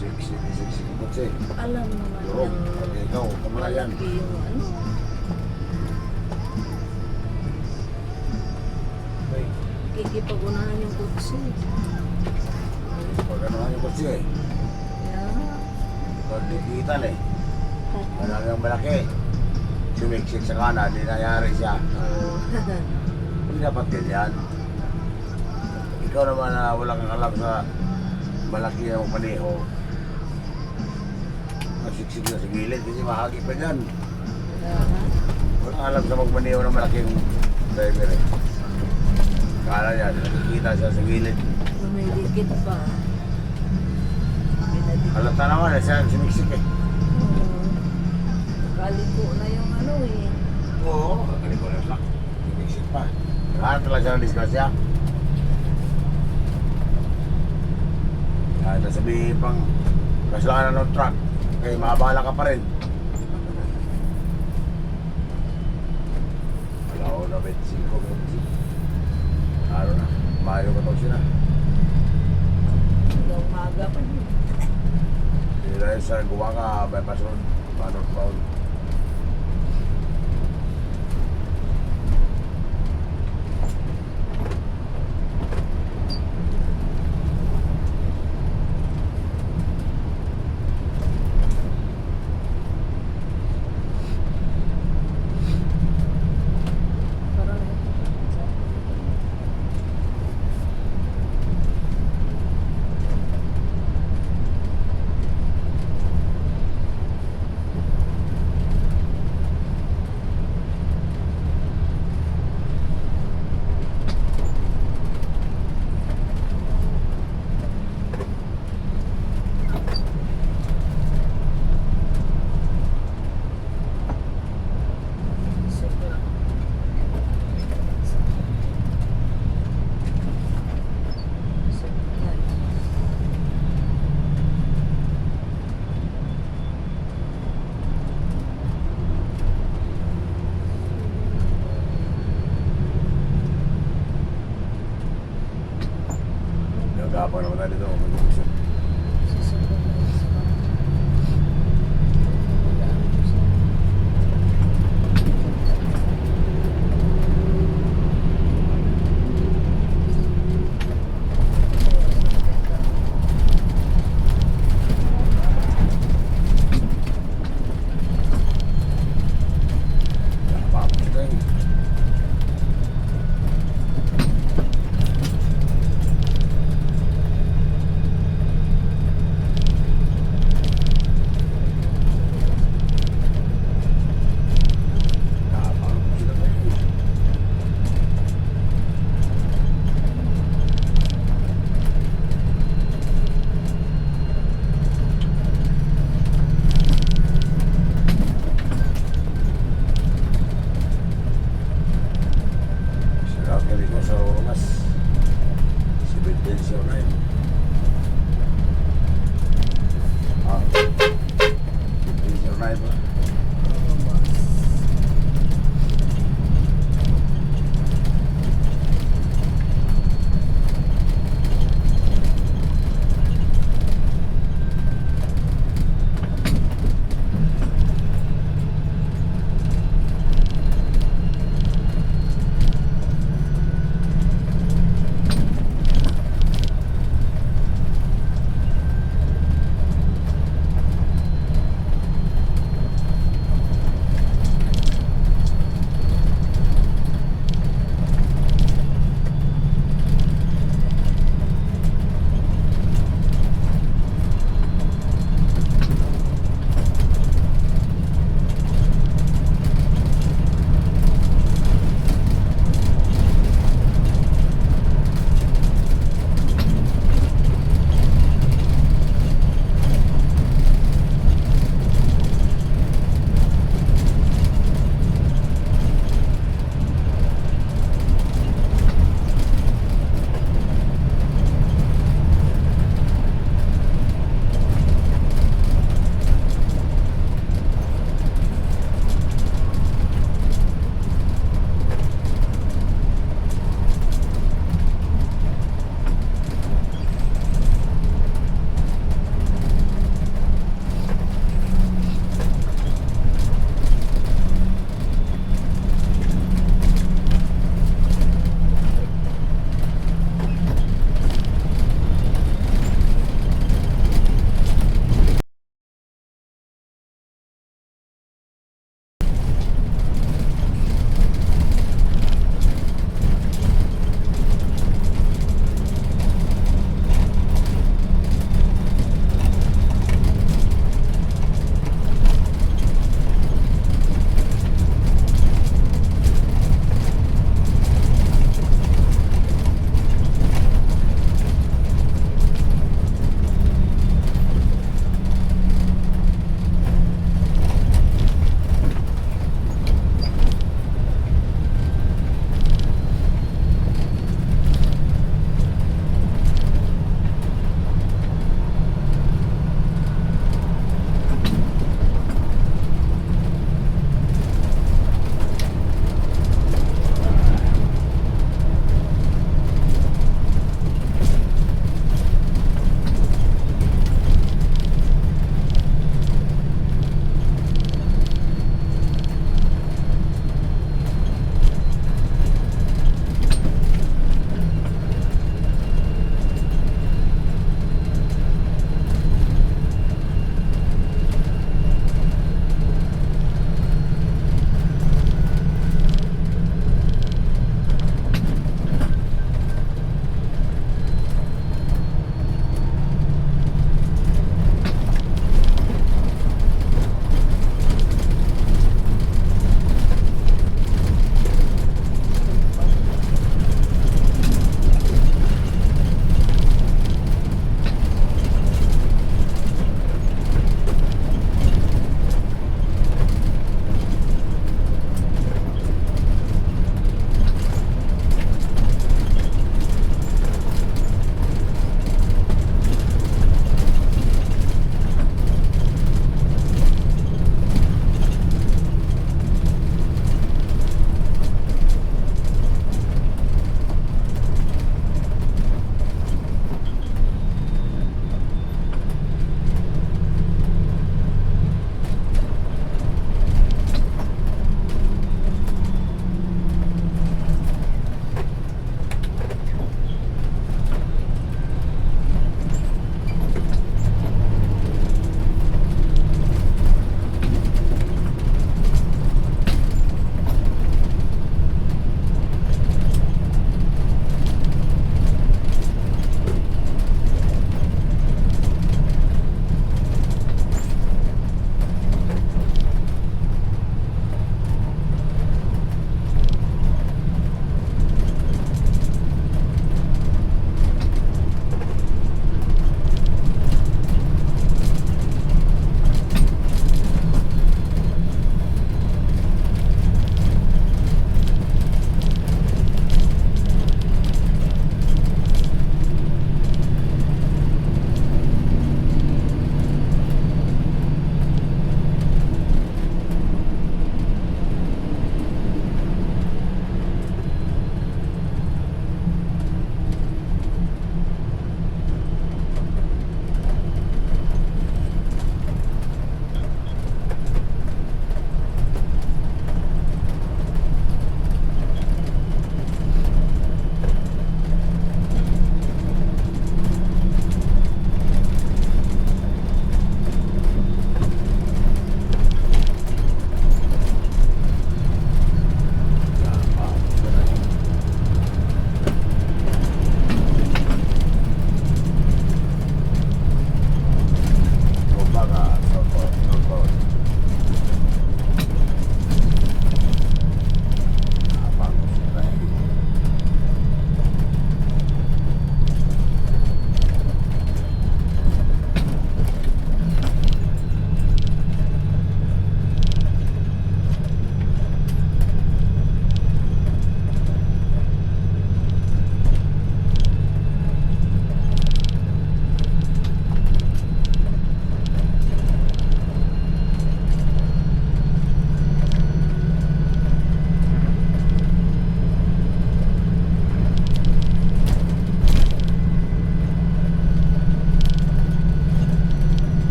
Siksik ko siya. Alam naman Durog. yung Okay, ikaw, kamalayan. malaki yung ano. Okay. Kikipag-unahan yung kutsi. Pag ano yung kutsi eh. Yeah. Pag digital eh. Malagang malaki. Sumiksik sa kanan, di nangyari siya. Oh. Hindi dapat ganyan. Ikaw naman na wala kang alam sa malaki ang maneho. Masiksik na sa gilid kasi mahagi pa dyan. Wala kang alam sa magmaneho ng malaking driver eh. Kala niya, nakikita siya sa gilid. Lumilikit pa. Halata naman eh, siya ang sumiksik eh. Kaliko na yung ano eh. Oo, kagaling ko na siya. Sumiksik pa. Lahat talaga siya ng disgrasya. Kaya nasabihin pang kasalanan ng truck, kaya maabala ka pa rin. Alaw na 25 minutes. Ano na, Mayo ka to siya na. Hanggang umaga pa yun. Hindi dahil sa gumawa ka, bypass road, northbound. Parang super. Nagkapang naman tayo dito, mag-uusap. Nakapapos ka yun. Nakapapos sila kayo. Sarap kami ko sa Romas. Si Bendencio na yun. Ah, Bendencio na yun ba?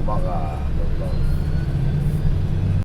baka.